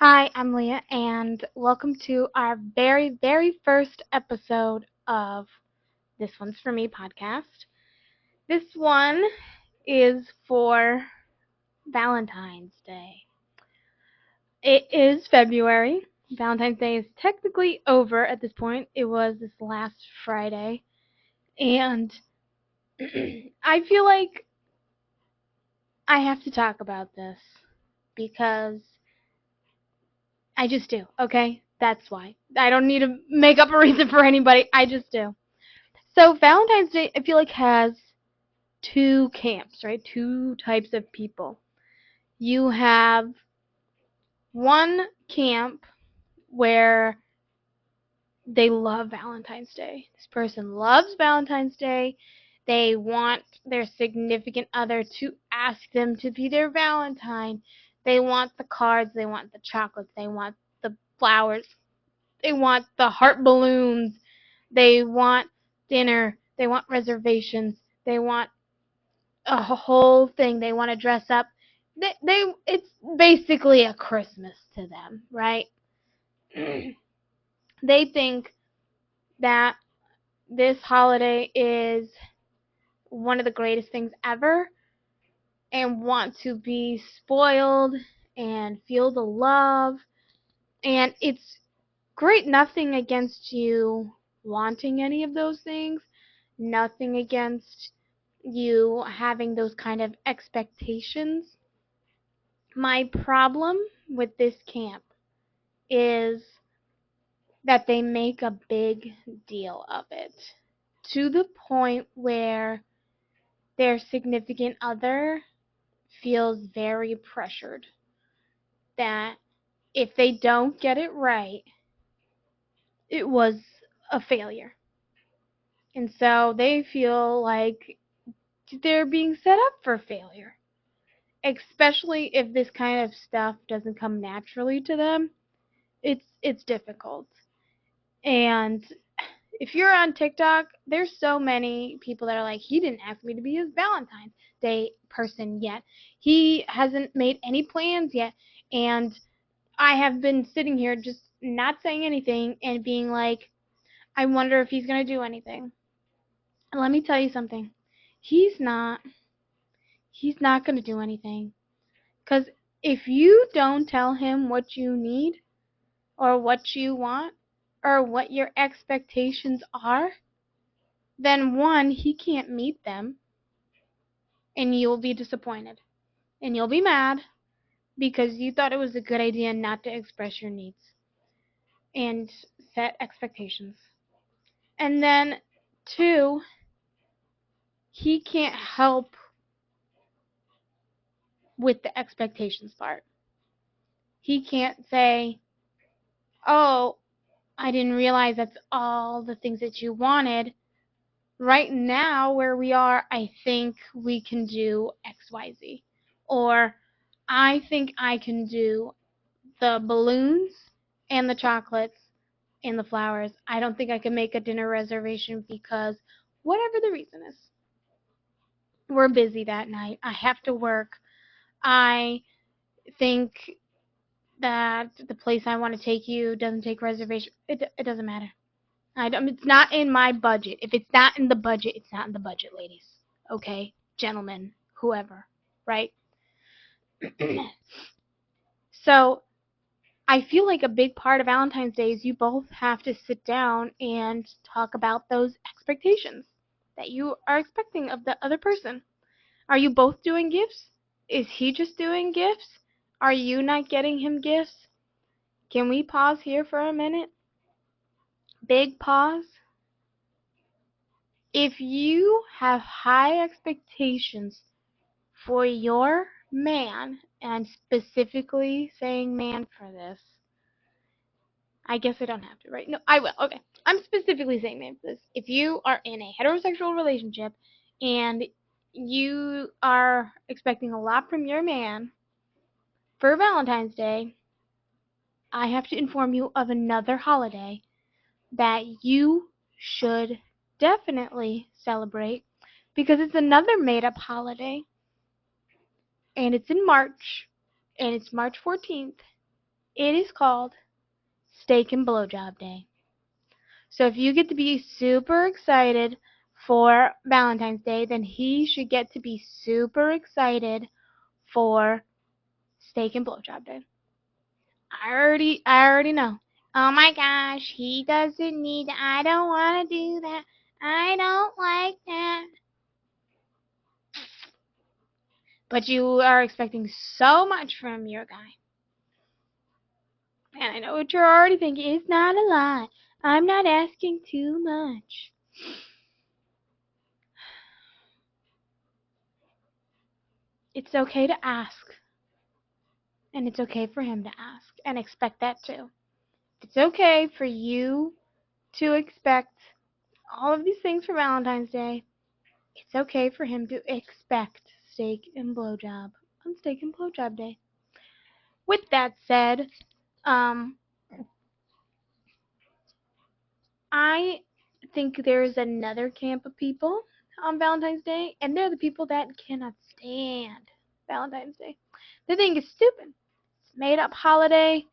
Hi, I'm Leah, and welcome to our very first episode of This One's For Me podcast. This one is for Valentine's Day. It is February. Valentine's Day is technically over at this point. It was this last Friday, and I feel like I have to talk about this because I just do, okay? That's why. I don't need to make up a reason for anybody. I just do. So Valentine's Day, I feel like, has two camps, right? Two types of people. You have one camp where they love Valentine's Day. This person loves Valentine's Day. They want their significant other to ask them to be their Valentine. They want the cards, they want the chocolates, they want the flowers, they want the heart balloons, they want dinner, they want reservations, they want a whole thing. They want to dress up. It's basically a Christmas to them, right? They think that this holiday is one of the greatest things ever and want to be spoiled and feel the love. And it's great. Nothing against you wanting any of those things. Nothing against you having those kind of expectations. My problem with this camp is that they make a big deal of it to the point where their significant other feels very pressured that if they don't get it right, it was a failure. And so they feel like they're being set up for failure, especially if this kind of stuff doesn't come naturally to them. It's difficult. And if you're on TikTok, there's so many people that are like, he didn't ask me to be his Valentine's Day person yet. He hasn't made any plans yet. And I have been sitting here just not saying anything and being like, I wonder if he's going to do anything. And let me tell you something. He's not. He's not going to do anything. Because if you don't tell him what you need or what you want or what your expectations are, then one, he can't meet them, and you'll be disappointed. And you'll be mad because you thought it was a good idea not to express your needs and set expectations. And then two, he can't help with the expectations part. He can't say, oh, I didn't realize that's all the things that you wanted. Right now, where we are, I think we can do XYZ. Or I think I can do the balloons and the chocolates and the flowers. I don't think I can make a dinner reservation because whatever the reason is, we're busy that night. I have to work. I think that the place I want to take you doesn't take reservation. It doesn't matter. It's not in my budget. If it's not in the budget, it's not in the budget, ladies. Okay? Gentlemen, whoever, right? So I feel like a big part of Valentine's Day is you both have to sit down and talk about those expectations that you are expecting of the other person. Are you both doing gifts? Is he just doing gifts? Are you not getting him gifts? Can we pause here for a minute? Big pause. If you have high expectations for your man, and I'm specifically saying man for this, I guess I don't have to, right? No, I will. Okay. I'm specifically saying man for this. If you are in a heterosexual relationship and you are expecting a lot from your man for Valentine's Day, I have to inform you of another holiday that you should definitely celebrate because it's another made up holiday and it's in March and it's March 14th It is called Steak and Blowjob Day. So if you get to be super excited for Valentine's Day, then he should get to be super excited for Steak and Blowjob Day. I already know. Oh my gosh, he doesn't need, I don't want to do that. I don't like that. But you are expecting so much from your guy. And I know what you're already thinking. It's not a lot. I'm not asking too much. It's okay to ask. And it's okay for him to ask and expect that too. It's okay for you to expect all of these things for Valentine's Day. It's okay for him to expect steak and blowjob on Steak and Blowjob Day. With that said, um, I think there's another camp of people on Valentine's Day, and they're the people that cannot stand Valentine's Day. They think it's stupid. It's a made up holiday.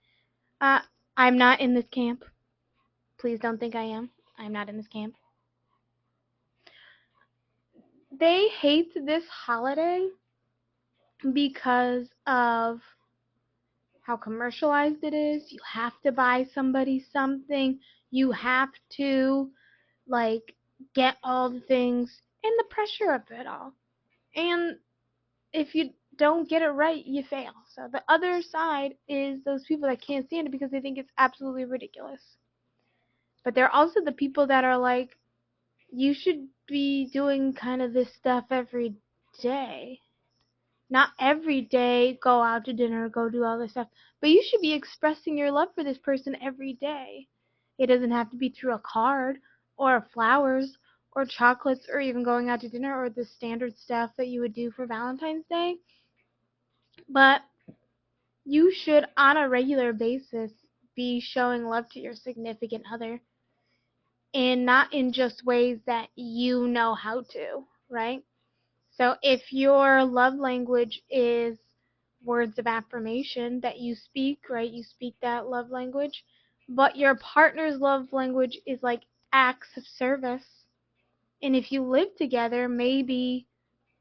Uh, I'm not in this camp. Please don't think I am. I'm not in this camp. They hate this holiday because of how commercialized it is. You have to buy somebody something. You have to, like, get all the things and the pressure of it all. And if you don't get it right, you fail. So the other side is those people that can't stand it because they think it's absolutely ridiculous. But they're also the people that are like, you should be doing kind of this stuff every day. Not every day go out to dinner, go do all this stuff, but you should be expressing your love for this person every day. It doesn't have to be through a card or flowers or chocolates or even going out to dinner or the standard stuff that you would do for Valentine's Day. But you should, on a regular basis, be showing love to your significant other, and not in just ways that you know how to, right? So if your love language is words of affirmation that you speak, right? You speak that love language, but your partner's love language is like acts of service. And if you live together, maybe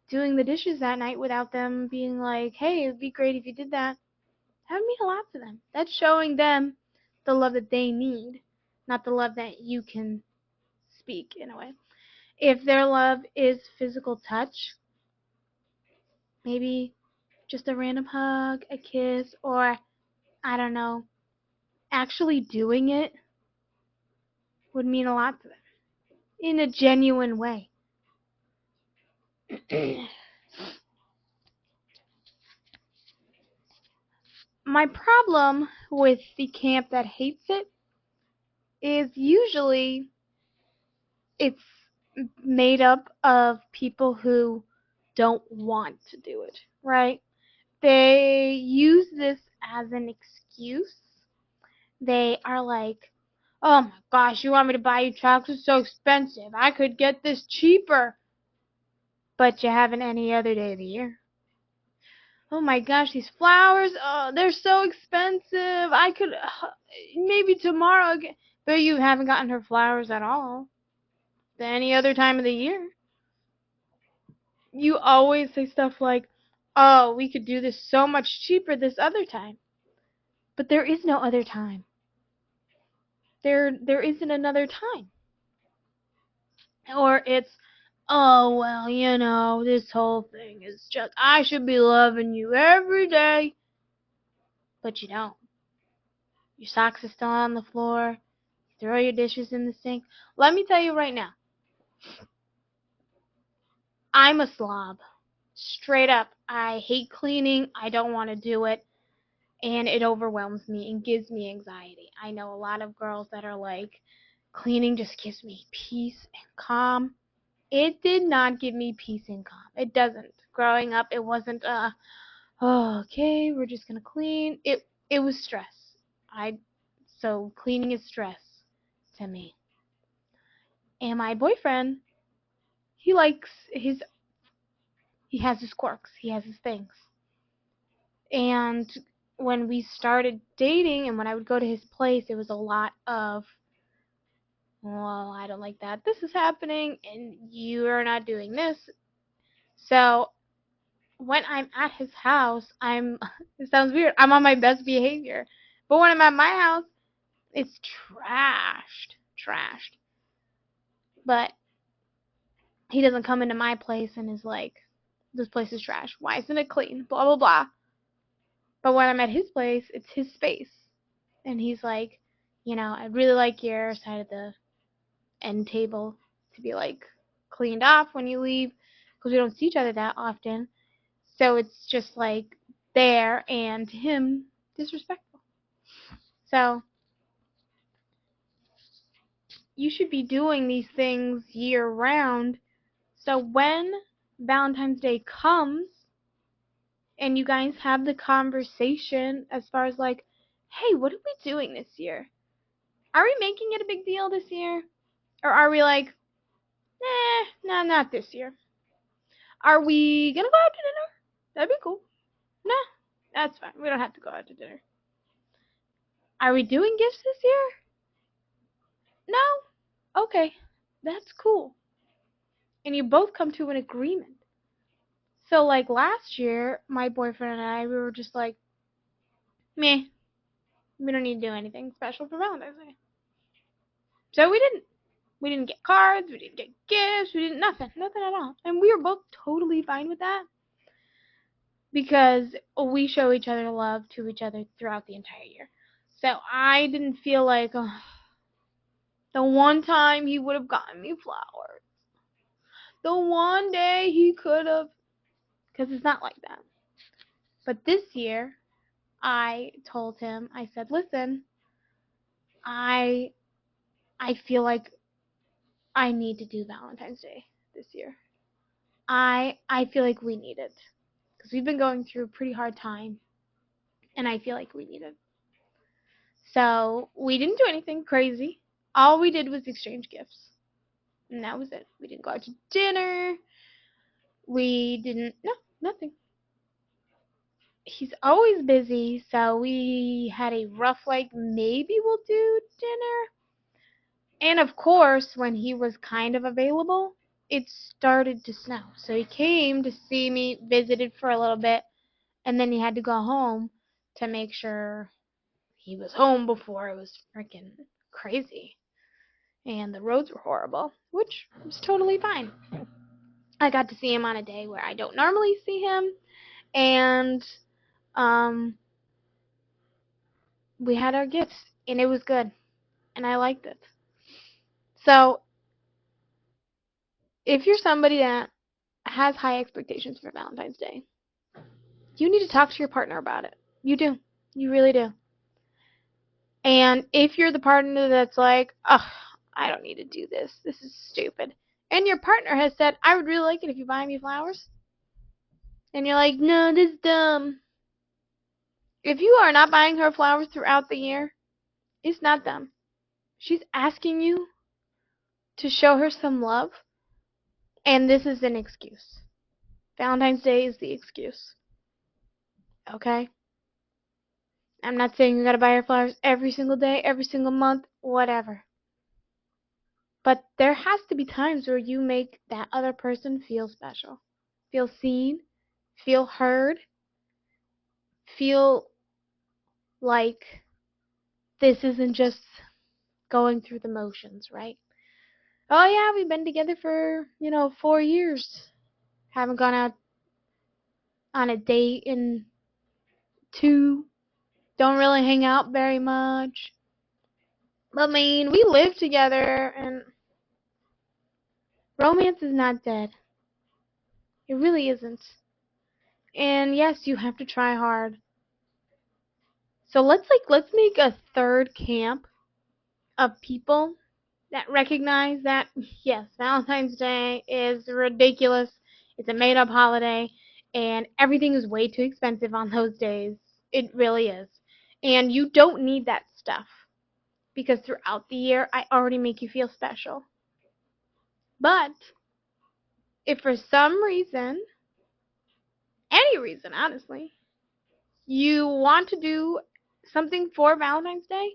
doing the dishes that night without them being like, hey, it'd be great if you did that. That would mean a lot to them. That's showing them the love that they need, not the love that you can speak in a way. If their love is physical touch, maybe just a random hug, a kiss, or I don't know, actually doing it would mean a lot to them in a genuine way. My problem with the camp that hates it is usually it's made up of people who don't want to do it, right? They use this as an excuse. They are like, oh my gosh, you want me to buy you chocolate? It's so expensive. I could get this cheaper. But you haven't any other day of the year. Oh my gosh, these flowers, oh, they're so expensive. I could, maybe tomorrow, but you haven't gotten her flowers at all. Any other time of the year. You always say stuff like, oh, we could do this so much cheaper this other time. But there is no other time. There isn't another time. Or it's, oh, well, this whole thing is just, I should be loving you every day. But you don't. Your socks are still on the floor. You throw your dishes in the sink. Let me tell you right now, I'm a slob. Straight up. I hate cleaning. I don't want to do it. And it overwhelms me and gives me anxiety. I know a lot of girls that are like, cleaning just gives me peace and calm. It did not give me peace and calm. It doesn't. Growing up, it wasn't oh, okay, we're just gonna clean. It was stress. So cleaning is stress to me. And my boyfriend, he likes he has his quirks. He has his things. And when we started dating and when I would go to his place, it was a lot of, well, I don't like that. This is happening and you are not doing this. So when I'm at his house, it sounds weird, I'm on my best behavior. But when I'm at my house, it's trashed. But he doesn't come into my place and is like, this place is trash. Why isn't it clean? Blah, blah, blah. But when I'm at his place, it's his space. And he's like, I'd really like your side of the end table to be like cleaned off when you leave because we don't see each other that often. So it's just like there and him disrespectful. So you should be doing these things year round. So when Valentine's Day comes and you guys have the conversation as far as like, hey, what are we doing this year? Are we making it a big deal this year? Or are we like, no, not this year? Are we gonna go out to dinner? That'd be cool. No, that's fine. We don't have to go out to dinner. Are we doing gifts this year? No? Okay. That's cool. And you both come to an agreement. So, like last year, my boyfriend and I, we were just like, meh, we don't need to do anything special for Valentine's Day. So we didn't. We didn't get cards, we didn't get gifts, we didn't nothing at all. And we were both totally fine with that because we show each other love to each other throughout the entire year. So I didn't feel like the one time he would have gotten me flowers, the one day he could have, because it's not like that. But this year, I told him, I said, listen, I I feel like I need to do Valentine's Day this year. I feel like we need it because we've been going through a pretty hard time, and I feel like we need it. So we didn't do anything crazy. All we did was exchange gifts, and that was it. We didn't go out to dinner. We didn't, no, nothing. He's always busy, so we had a rough, like, maybe we'll do dinner. And of course, when he was kind of available, it started to snow. So he came to see me, visited for a little bit, and then he had to go home to make sure he was home before it was freaking crazy. And the roads were horrible, which was totally fine. I got to see him on a day where I don't normally see him, and um, we had our gifts, and it was good, and I liked it. So, if you're somebody that has high expectations for Valentine's Day, you need to talk to your partner about it. You do. You really do. And if you're the partner that's like, oh, I don't need to do this. This is stupid. And your partner has said, I would really like it if you buy me flowers. And you're like, no, this is dumb. If you are not buying her flowers throughout the year, it's not dumb. She's asking you to show her some love, and this is an excuse. Valentine's Day is the excuse. Okay? I'm not saying you gotta buy her flowers every single day, every single month, whatever. But there has to be times where you make that other person feel special. Feel seen, feel heard, feel like this isn't just going through the motions, right? Oh yeah, we've been together for, 4 years. Haven't gone out on a date in two. Don't really hang out very much. I mean, we live together and romance is not dead. It really isn't. And yes, you have to try hard. So let's make a third camp of people that recognize that yes, Valentine's Day is ridiculous. It's a made up holiday and everything is way too expensive on those days. It really is. And you don't need that stuff because throughout the year I already make you feel special. But if for some reason, any reason honestly, you want to do something for Valentine's Day,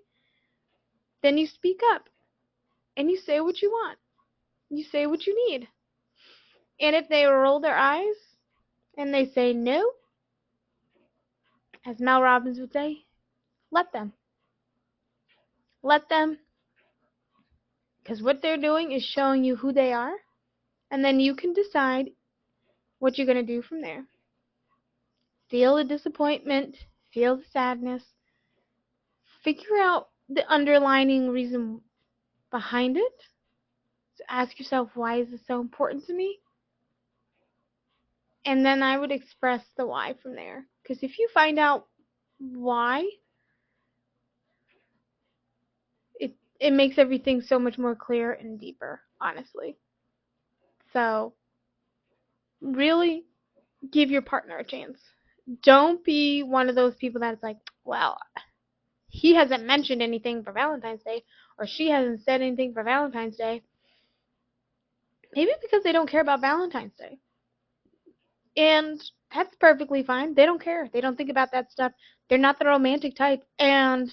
then you speak up and you say what you want. You say what you need. And if they roll their eyes and they say no, as Mel Robbins would say, let them. Let them, because what they're doing is showing you who they are, and then you can decide what you're going to do from there. Feel the disappointment, feel the sadness, figure out the underlying reason behind it. So ask yourself, why is this so important to me? And then I would express the why from there. Because if you find out why, it makes everything so much more clear and deeper, honestly. So really give your partner a chance. Don't be one of those people that's like, well, he hasn't mentioned anything for Valentine's Day, or she hasn't said anything for Valentine's Day. Maybe because they don't care about Valentine's Day. And that's perfectly fine. They don't care. They don't think about that stuff. They're not the romantic type, and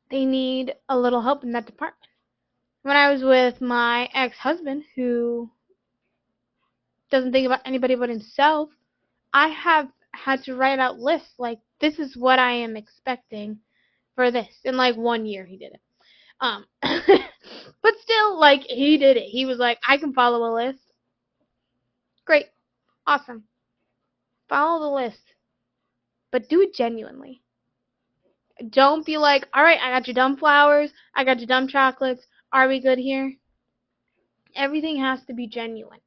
they need a little help in that department. When I was with my ex-husband, who doesn't think about anybody but himself, I have had to write out lists like, this is what I am expecting for this. In like 1 year he did it. But still, like, he did it. He was like, I can follow a list. Great. Awesome. Follow the list. But do it genuinely. Don't be like, all right, I got your dumb flowers. I got your dumb chocolates. Are we good here? Everything has to be genuine.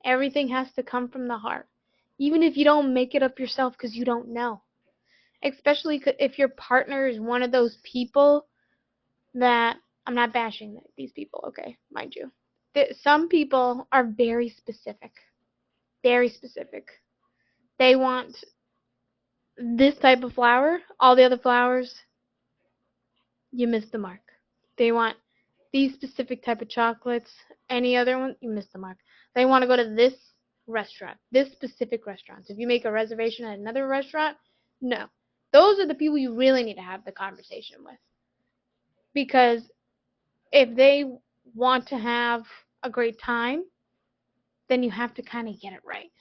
Everything has to come from the heart. Even if you don't make it up yourself because you don't know. Especially if your partner is one of those people that, I'm not bashing these people, okay, mind you. Some people are very specific. Very specific. They want this type of flower. All the other flowers, you missed the mark. They want these specific type of chocolates. Any other one, you missed the mark. They want to go to this restaurant, this specific restaurant. If you make a reservation at another restaurant, no. Those are the people you really need to have the conversation with. Because if they want to have a great time, then you have to kind of get it right.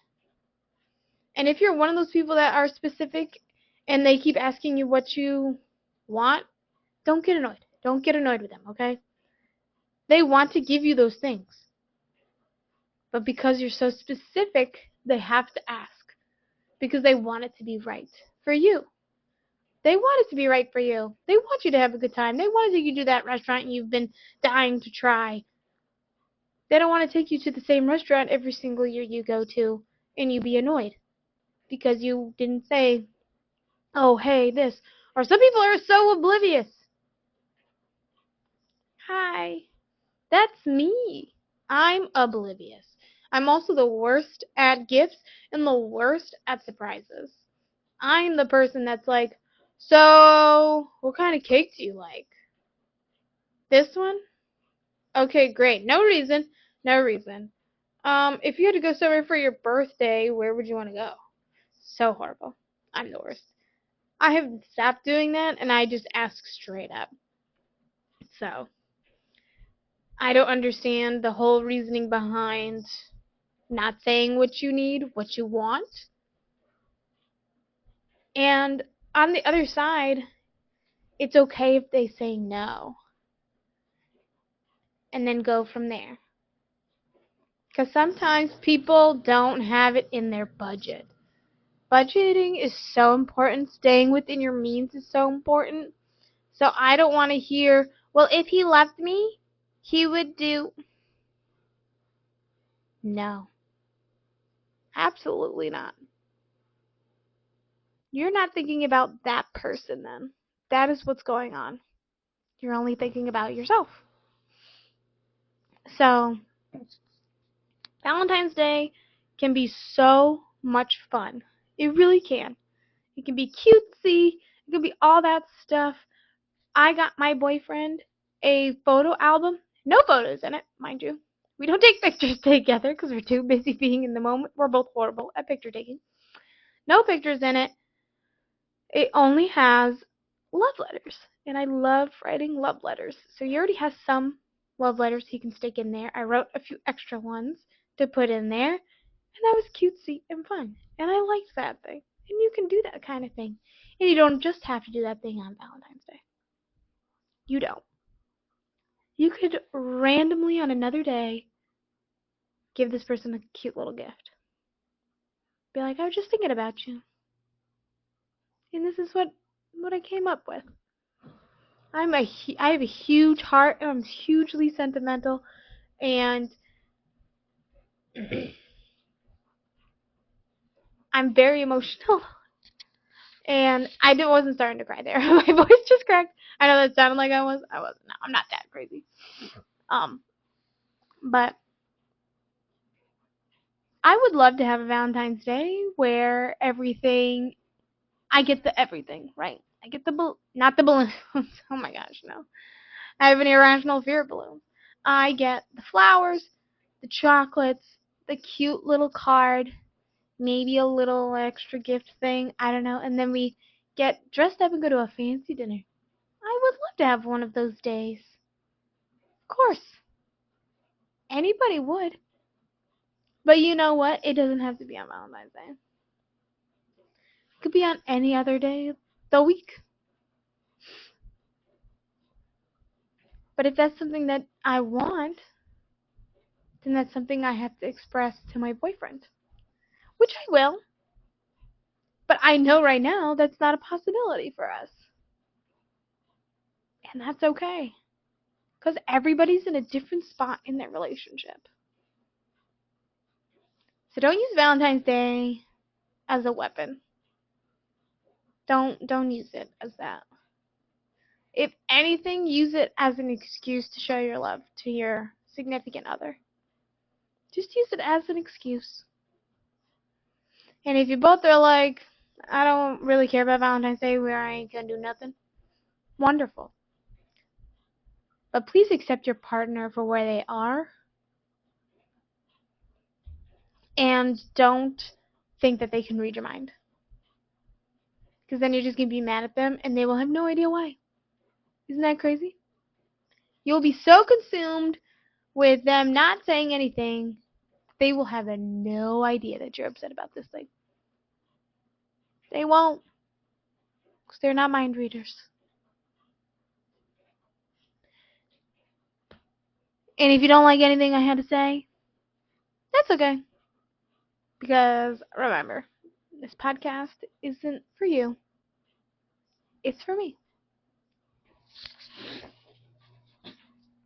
And if you're one of those people that are specific and they keep asking you what you want, don't get annoyed. Don't get annoyed with them, okay? They want to give you those things. But because you're so specific, they have to ask. Because they want it to be right for you. They want it to be right for you. They want you to have a good time. They want to take you to that restaurant you've been dying to try. They don't want to take you to the same restaurant every single year you go to and you be annoyed because you didn't say, oh, hey, this. Or some people are so oblivious. Hi, that's me. I'm oblivious. I'm also the worst at gifts and the worst at surprises. I'm the person that's like, so, what kind of cake do you like? This one? Okay, great. No reason. No reason. If you had to go somewhere for your birthday, where would you want to go? So horrible. I'm the worst. I have stopped doing that, and I just ask straight up. So, I don't understand the whole reasoning behind not saying what you need, what you want. And on the other side, it's okay if they say no. And then go from there. Because sometimes people don't have it in their budget. Budgeting is so important. Staying within your means is so important. So I don't want to hear, well, if he loved me, he would do. No. Absolutely not. You're not thinking about that person then. That is what's going on. You're only thinking about yourself. So, Valentine's Day can be so much fun. It really can. It can be cutesy. It can be all that stuff. I got my boyfriend a photo album. No photos in it, mind you. We don't take pictures together because we're too busy being in the moment. We're both horrible at picture taking. No pictures in it. It only has love letters, and I love writing love letters. So he already has some love letters he can stick in there. I wrote a few extra ones to put in there, and that was cutesy and fun. And I liked that thing. And you can do that kind of thing. And you don't just have to do that thing on Valentine's Day. You don't. You could randomly on another day give this person a cute little gift. Be like, I was just thinking about you. And this is what I came up with. I have a huge heart, and I'm hugely sentimental, and I'm very emotional. And wasn't starting to cry there. My voice just cracked. I know that sounded like I was. I wasn't. No, I'm not that crazy. Um, but I would love to have a Valentine's Day where I get the everything, right? I get not the balloons. Oh my gosh, no. I have an irrational fear of balloons. I get the flowers, the chocolates, the cute little card, maybe a little extra gift thing, I don't know, and then we get dressed up and go to a fancy dinner. I would love to have one of those days. Of course, anybody would. But you know what? It doesn't have to be on Valentine's Day. It could be on any other day of the week. But if that's something that I want, then that's something I have to express to my boyfriend. Which I will. But I know right now that's not a possibility for us. And that's okay. Because everybody's in a different spot in their relationship. So don't use Valentine's Day as a weapon. Don't use it as that. If anything, use it as an excuse to show your love to your significant other. Just use it as an excuse. And if you both are like, I don't really care about Valentine's Day, where I ain't gonna do nothing, wonderful. But please accept your partner for where they are. And don't think that they can read your mind. Because then you're just going to be mad at them and they will have no idea why. Isn't that crazy? You'll be so consumed with them not saying anything, they will have no idea that you're upset about this thing. They won't. Because they're not mind readers. And if you don't like anything I had to say, that's okay. Because remember, this podcast isn't for you. It's for me.